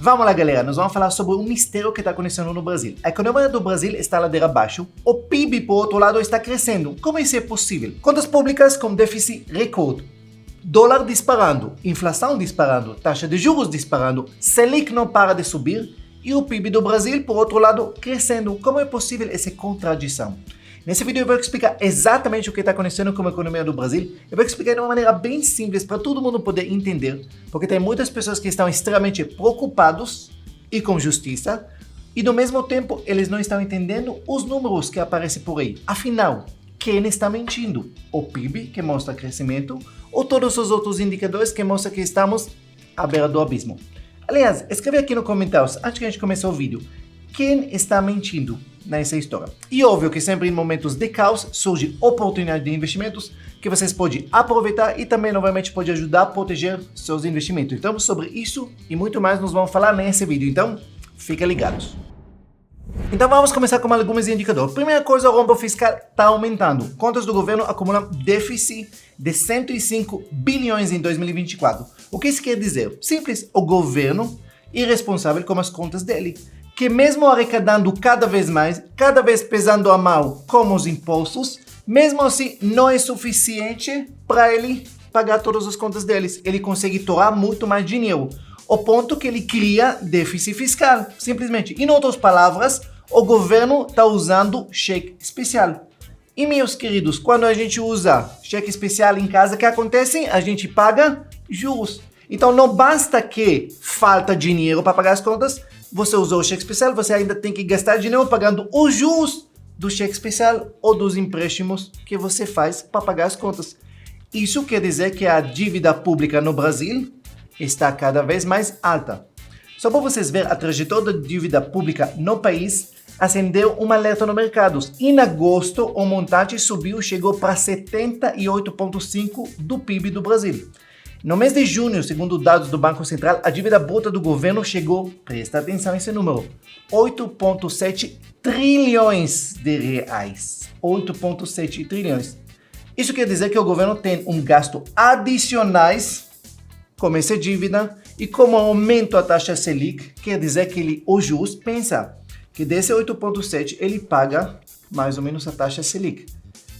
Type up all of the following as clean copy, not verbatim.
Vamos lá, galera, nós vamos falar sobre um mistério que está acontecendo no Brasil. A economia do Brasil está ladeira abaixo, o PIB, por outro lado, está crescendo. Como isso é possível? Contas públicas com déficit recorde, dólar disparando, inflação disparando, taxa de juros disparando, Selic não para de subir e o PIB do Brasil, por outro lado, crescendo. Como é possível essa contradição? Nesse vídeo eu vou explicar exatamente o que está acontecendo com a economia do Brasil. Eu vou explicar de uma maneira bem simples para todo mundo poder entender, porque tem muitas pessoas que estão extremamente preocupados e com justiça, e no mesmo tempo eles não estão entendendo os números que aparecem por aí. Afinal, quem está mentindo? O PIB, que mostra crescimento, ou todos os outros indicadores que mostram que estamos à beira do abismo? Aliás, escreve aqui nos comentários, antes que a gente comece o vídeo, quem está mentindo nessa história. E óbvio que sempre em momentos de caos surge oportunidade de investimentos que vocês podem aproveitar e também novamente pode ajudar a proteger seus investimentos. Então sobre isso e muito mais nós vamos falar nesse vídeo, então fiquem ligados. Então vamos começar com alguns indicadores. Primeira coisa, o rombo fiscal está aumentando. Contas do governo acumulam déficit de 105 bilhões em 2024. O que isso quer dizer? Simples, o governo é irresponsável com as contas dele, que mesmo arrecadando cada vez mais, cada vez pesando a mão como os impostos, mesmo assim não é suficiente para ele pagar todas as contas deles. Ele consegue torrar muito mais dinheiro, ao ponto que ele cria déficit fiscal, simplesmente. Em outras palavras, o governo está usando cheque especial. E meus queridos, quando a gente usa cheque especial em casa, o que acontece? A gente paga juros. Então não basta que falta dinheiro para pagar as contas, você usou o cheque especial, você ainda tem que gastar dinheiro pagando os juros do cheque especial ou dos empréstimos que você faz para pagar as contas. Isso quer dizer que a dívida pública no Brasil está cada vez mais alta. Só para vocês verem a trajetória da dívida pública no país, acendeu um alerta no mercado. Em agosto, o montante subiu e chegou para 78,5% do PIB do Brasil. No mês de junho, segundo dados do Banco Central, a dívida bruta do governo chegou, presta atenção a esse número, 8,7 trilhões de reais. 8,7 trilhões. Isso quer dizer que o governo tem um gasto adicionais com essa dívida e como aumento a taxa Selic, quer dizer que ele, o juros, pensa que desse 8,7 ele paga mais ou menos a taxa Selic.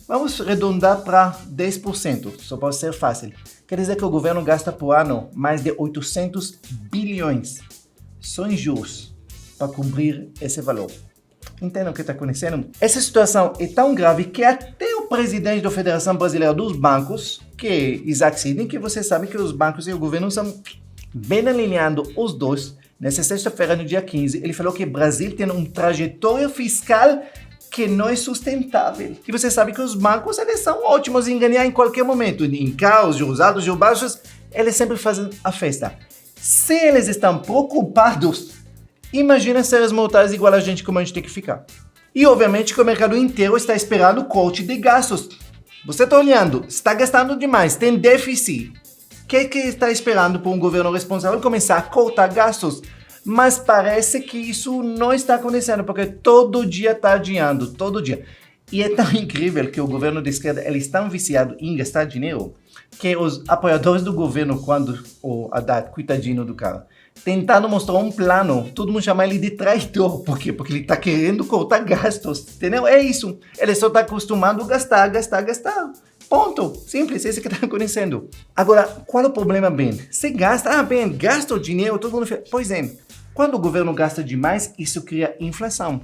Vamos arredondar para 10%, só pode ser fácil. Quer dizer que o governo gasta por ano mais de 800 bilhões só em juros para cumprir esse valor. Entendem o que está acontecendo? Essa situação é tão grave que até o presidente da Federação Brasileira dos Bancos, que é Isaac Sidney, que você sabe que os bancos e o governo são bem alinhados os dois. Nessa sexta-feira, no dia 15, ele falou que o Brasil tem uma trajetória fiscal que não é sustentável. E você sabe que os bancos, eles são ótimos em ganhar em qualquer momento. Em caos, juros altos, juros baixos, eles sempre fazem a festa. Se eles estão preocupados, imagina seres mortais igual a gente, como a gente tem que ficar. E obviamente que o mercado inteiro está esperando o corte de gastos. Você está olhando, está gastando demais, tem déficit. O que está esperando para um governo responsável começar a cortar gastos? Mas parece que isso não está acontecendo, porque todo dia está adiando, todo dia. E é tão incrível que o governo de esquerda, eles estão viciados em gastar dinheiro, que os apoiadores do governo, quando o Haddad, coitadinho do cara, tentando mostrar um plano, todo mundo chama ele de traidor. Por quê? Porque ele está querendo cortar gastos, entendeu? É isso. Ele só está acostumado a gastar. Ponto. Simples, é isso que está acontecendo. Agora, qual é o problema, Ben? Você gasta, Ben, gasta o dinheiro, todo mundo... Pois é, quando o governo gasta demais, isso cria inflação,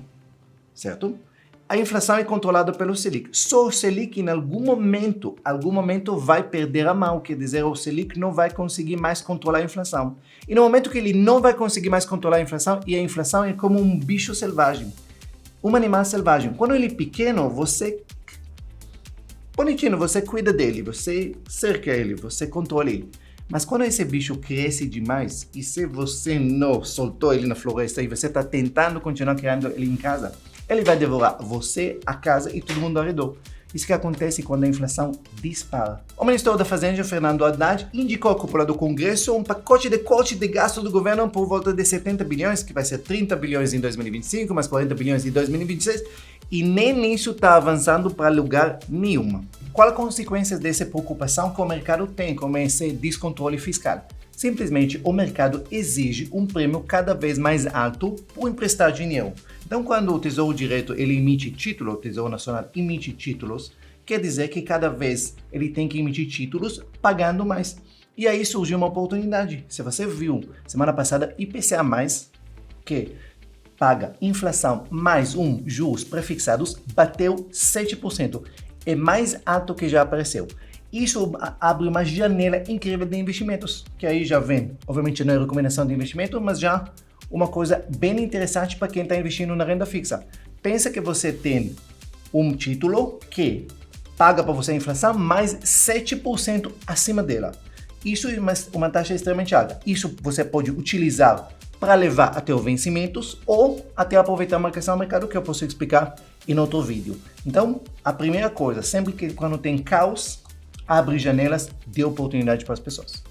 certo? A inflação é controlada pelo Selic. Só o Selic, em algum momento vai perder a mão, quer dizer, o Selic não vai conseguir mais controlar a inflação. E no momento que ele não vai conseguir mais controlar a inflação, e a inflação é como um bicho selvagem, um animal selvagem. Quando ele é pequeno, você... bonitinho, você cuida dele, você cerca ele, você controla ele. Mas quando esse bicho cresce demais, e se você não soltou ele na floresta e você está tentando continuar criando ele em casa, ele vai devorar você, a casa e todo mundo ao redor. Isso que acontece quando a inflação dispara. O ministro da Fazenda, Fernando Haddad, indicou à cúpula do Congresso um pacote de corte de gasto do governo por volta de 70 bilhões, que vai ser 30 bilhões em 2025, mais 40 bilhões em 2026, e nem nisso está avançando para lugar nenhuma. Qual a consequência dessa preocupação que o mercado tem com esse descontrole fiscal? Simplesmente o mercado exige um prêmio cada vez mais alto por emprestar dinheiro. Então, quando o Tesouro Direto ele emite título, o Tesouro Nacional emite títulos, quer dizer que cada vez ele tem que emitir títulos pagando mais. E aí surgiu uma oportunidade. Se você viu semana passada, IPCA+, que paga inflação mais juros prefixados, bateu 7%. É mais alto que já apareceu. Isso abre uma janela incrível de investimentos, que aí já vem, obviamente não é recomendação de investimento, mas já uma coisa bem interessante para quem está investindo na renda fixa. Pensa que você tem um título que paga para você a inflação mais 7% acima dela. Isso é uma taxa extremamente alta. Isso você pode utilizar para levar até os vencimentos ou até aproveitar a marcação ao mercado, que eu posso explicar em outro vídeo. Então, a primeira coisa, sempre que quando tem caos, abre janelas de oportunidade para as pessoas.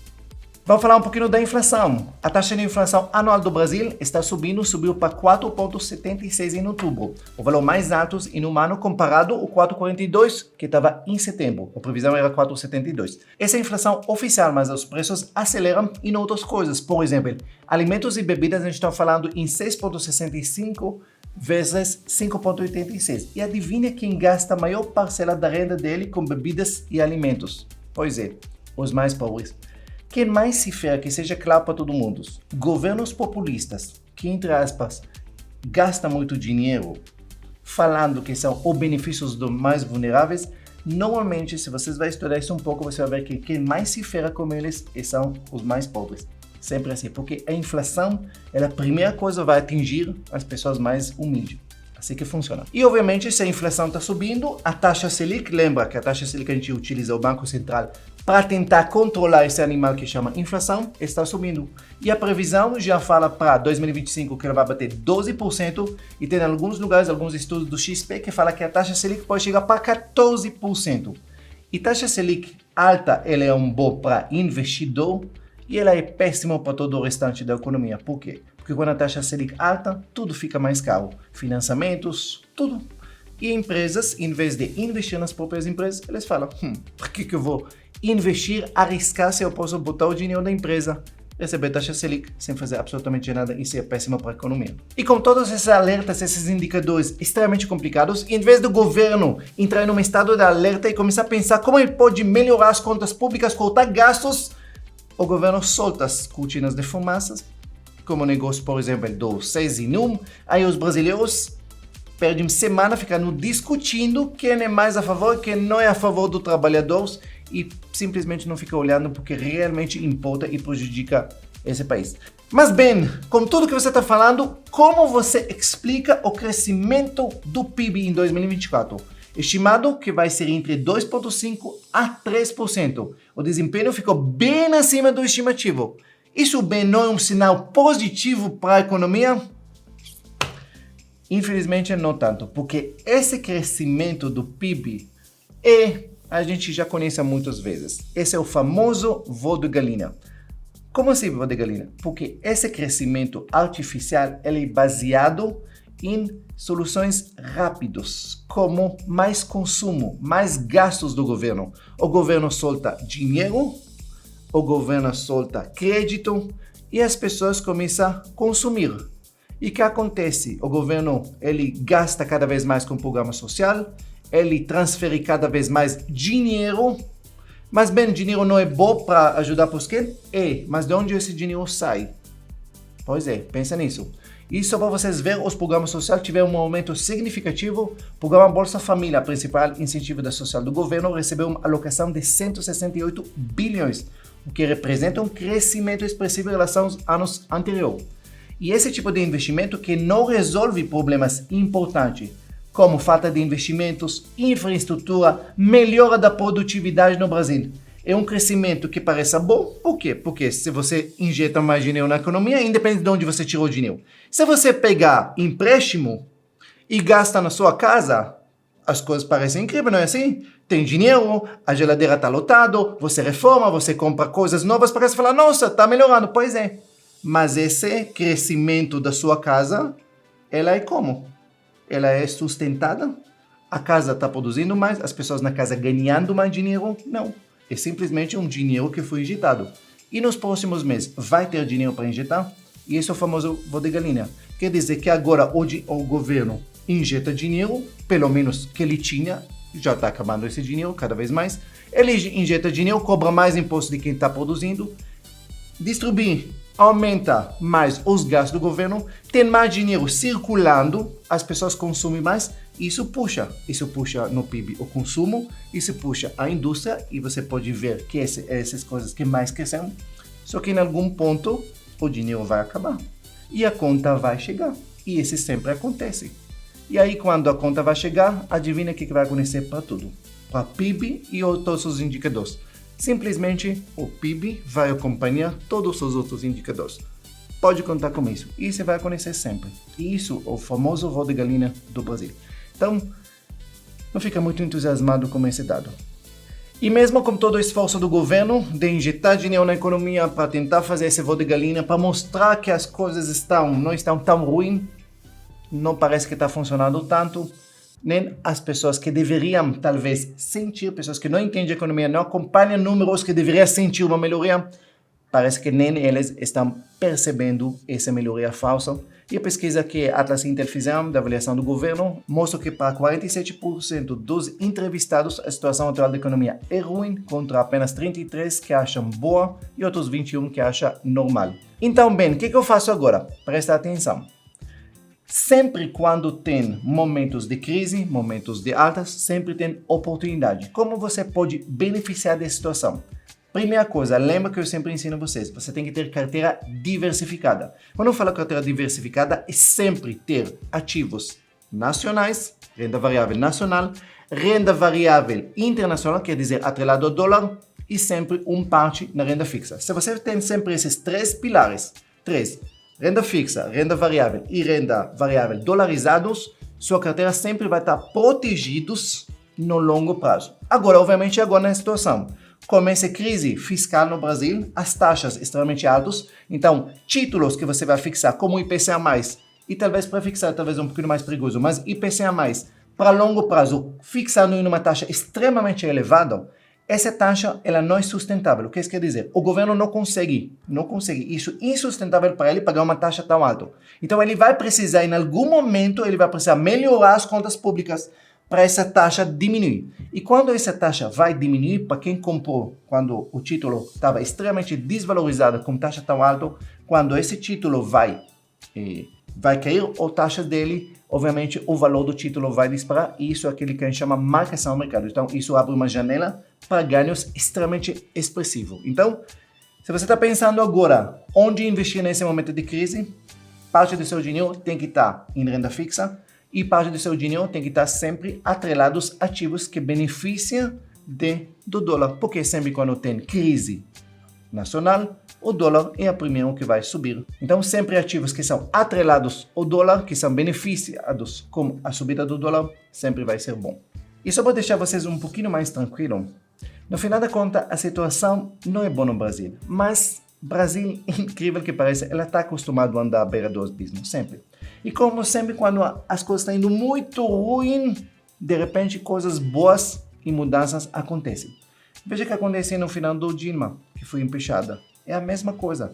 Vamos falar um pouquinho da inflação. A taxa de inflação anual do Brasil está subiu para 4,76 em outubro. O valor mais alto em um ano comparado ao 4,42 que estava em setembro. A previsão era 4,72. Essa é a inflação oficial, mas os preços aceleram em outras coisas. Por exemplo, alimentos e bebidas a gente está falando em 6,65 vezes 5,86. E adivinha quem gasta a maior parcela da renda dele com bebidas e alimentos? Pois é, os mais pobres. Quem mais se ferra, que seja claro para todo mundo, governos populistas, que, entre aspas, gastam muito dinheiro falando que são os benefícios dos mais vulneráveis, normalmente, se vocês vão estudar isso um pouco, você vai ver que quem mais se ferra com eles são os mais pobres. Sempre assim, porque a inflação, ela a primeira coisa vai atingir as pessoas mais humildes. Assim que funciona. E obviamente, se a inflação está subindo, a taxa Selic, lembra que a taxa Selic a gente utiliza o Banco Central para tentar controlar esse animal que chama inflação, está subindo. E a previsão já fala para 2025 que ela vai bater 12% e tem em alguns lugares, alguns estudos do XP que fala que a taxa Selic pode chegar para 14%. E taxa Selic alta, ela é bom para investidor e ela é péssima para todo o restante da economia. Por quê? Porque quando a taxa Selic alta, tudo fica mais caro. Financiamentos, tudo. E empresas, em vez de investir nas próprias empresas, eles falam, por que eu vou investir, arriscar se eu posso botar o dinheiro da empresa, receber taxa Selic sem fazer absolutamente nada e ser péssima para a economia. E com todos esses alertas, esses indicadores extremamente complicados, em vez do governo entrar num estado de alerta e começar a pensar como ele pode melhorar as contas públicas, cortar gastos, o governo solta as cortinas de fumaças, como o negócio, por exemplo, do 6 em 1, aí os brasileiros perdem semana ficando discutindo quem é mais a favor e quem não é a favor dos trabalhadores e simplesmente não fica olhando porque realmente importa e prejudica esse país. Mas bem, com tudo que você está falando, como você explica o crescimento do PIB em 2024? Estimado que vai ser entre 2,5% a 3%. O desempenho ficou bem acima do estimativo. Isso bem não é um sinal positivo para a economia? Infelizmente não tanto, porque esse crescimento do PIB a gente já conhece muitas vezes. Esse é o famoso voo de galinha. Como assim voo de galinha? Porque esse crescimento artificial ele é baseado em soluções rápidas, como mais consumo, mais gastos do governo. O governo solta dinheiro, o governo solta crédito e as pessoas começam a consumir. E o que acontece? O governo ele gasta cada vez mais com o programa social, ele transfere cada vez mais dinheiro, mas bem, dinheiro não é bom para ajudar os quê? Mas de onde esse dinheiro sai? Pois é, pensa nisso. E só para vocês verem, os programas sociais tiveram um aumento significativo. O programa Bolsa Família, a principal incentivo da social do governo, recebeu uma alocação de 168 bilhões, o que representa um crescimento expressivo em relação aos anos anteriores. E esse tipo de investimento que não resolve problemas importantes, como falta de investimentos, infraestrutura, melhora da produtividade no Brasil. É um crescimento que parece bom. Por quê? Porque se você injeta mais dinheiro na economia, independente de onde você tirou o dinheiro. Se você pegar empréstimo e gasta na sua casa, as coisas parecem incríveis, não é assim? Tem dinheiro, a geladeira está lotada, você reforma, você compra coisas novas, parece falar, nossa, está melhorando. Pois é. Mas esse crescimento da sua casa, ela é como? Ela é sustentada? A casa está produzindo mais? As pessoas na casa ganhando mais dinheiro? Não. É simplesmente um dinheiro que foi injetado. e nos próximos meses vai ter dinheiro para injetar, e esse é o famoso voo de galinha. Quer dizer que agora o governo injeta dinheiro, pelo menos que ele tinha, já está acabando esse dinheiro cada vez mais, ele injeta dinheiro, cobra mais imposto de quem está produzindo, distribui, aumenta mais os gastos do governo, tem mais dinheiro circulando, as pessoas consomem mais, isso puxa no PIB o consumo, isso puxa a indústria e você pode ver que essas coisas que mais crescem, só que em algum ponto o dinheiro vai acabar e a conta vai chegar e isso sempre acontece. E aí quando a conta vai chegar, adivinha o que vai acontecer para tudo, para PIB e todos os indicadores. Simplesmente o PIB vai acompanhar todos os outros indicadores. Pode contar com isso. Isso vai acontecer sempre. Isso é o famoso voo de galinha do Brasil. Então, não fica muito entusiasmado com esse dado. E mesmo com todo o esforço do governo de injetar dinheiro na economia para tentar fazer esse voo de galinha, para mostrar que as coisas não estão tão ruins, não parece que está funcionando tanto, nem as pessoas que deveriam talvez sentir, pessoas que não entendem a economia, não acompanham números que deveriam sentir uma melhoria, parece que nem eles estão percebendo essa melhoria falsa. E a pesquisa que Atlas e Intel fizeram da avaliação do governo mostra que para 47% dos entrevistados a situação atual da economia é ruim, contra apenas 33% que acham boa e outros 21% que acham normal. Então, bem, o que eu faço agora? Presta atenção. Sempre quando tem momentos de crise, momentos de altas, sempre tem oportunidade. Como você pode beneficiar dessa situação? Primeira coisa, lembra que eu sempre ensino vocês, você tem que ter carteira diversificada. Quando eu falo carteira diversificada, é sempre ter ativos nacionais, renda variável nacional, renda variável internacional, quer dizer, atrelado ao dólar, e sempre parte na renda fixa. Se você tem sempre esses três pilares, renda fixa, renda variável e renda variável dolarizados, sua carteira sempre vai estar protegidos no longo prazo. Agora, obviamente, agora na situação, começa a crise fiscal no Brasil, as taxas extremamente altas, então títulos que você vai fixar como IPCA+, e talvez para fixar talvez um pouquinho mais perigoso, mas IPCA+, para longo prazo, fixando em uma taxa extremamente elevada, essa taxa ela não é sustentável. O que isso quer dizer? O governo não consegue isso insustentável para ele pagar uma taxa tão alta. Então ele vai precisar, em algum momento, ele vai precisar melhorar as contas públicas para essa taxa diminuir. E quando essa taxa vai diminuir, para quem comprou quando o título estava extremamente desvalorizado com taxa tão alta, quando esse título vai cair a taxa dele, obviamente o valor do título vai disparar, e isso é aquele que a gente chama marcação ao mercado. Então isso abre uma janela para ganhos extremamente expressivos. Então, se você está pensando agora onde investir nesse momento de crise, parte do seu dinheiro tem que estar em renda fixa, e parte do seu dinheiro tem que estar sempre atrelado aos ativos que beneficiam do dólar, porque sempre quando tem crise nacional, o dólar é o primeiro que vai subir. Então, sempre ativos que são atrelados ao dólar, que são beneficiados com a subida do dólar, sempre vai ser bom. E só para deixar vocês um pouquinho mais tranquilos, no final da conta, a situação não é boa no Brasil, mas Brasil, incrível que pareça, ela está acostumada a andar à beira do abismo, sempre. E como sempre, quando as coisas estão indo muito ruim, de repente coisas boas e mudanças acontecem. Veja o que aconteceu no final do Dilma, que foi empichada. É a mesma coisa.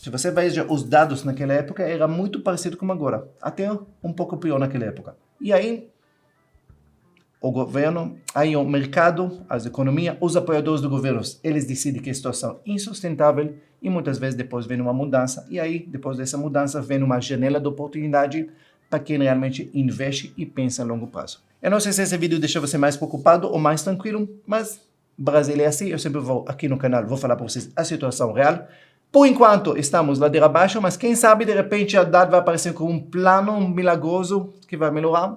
Se você veja os dados naquela época, era muito parecido com agora. Até um pouco pior naquela época. E aí, o governo, aí o mercado, as economias, os apoiadores do governo, eles decidem que a situação é insustentável e muitas vezes depois vem uma mudança. E aí, depois dessa mudança, vem uma janela de oportunidade para quem realmente investe e pensa a longo prazo. Eu não sei se esse vídeo deixa você mais preocupado ou mais tranquilo, mas Brasil é assim. Eu sempre vou aqui no canal, vou falar para vocês a situação real. Por enquanto, estamos ladeira abaixo, mas quem sabe, de repente, a Haddad vai aparecer com um plano milagroso que vai melhorar.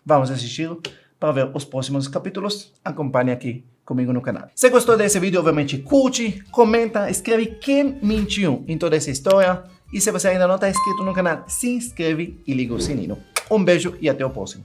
Vamos assistir para ver os próximos capítulos. Acompanhe aqui comigo no canal. Se gostou desse vídeo, obviamente, curte, comenta, escreve quem mentiu em toda essa história. E se você ainda não está inscrito no canal, se inscreve e liga o sininho. Um beijo e até o próximo.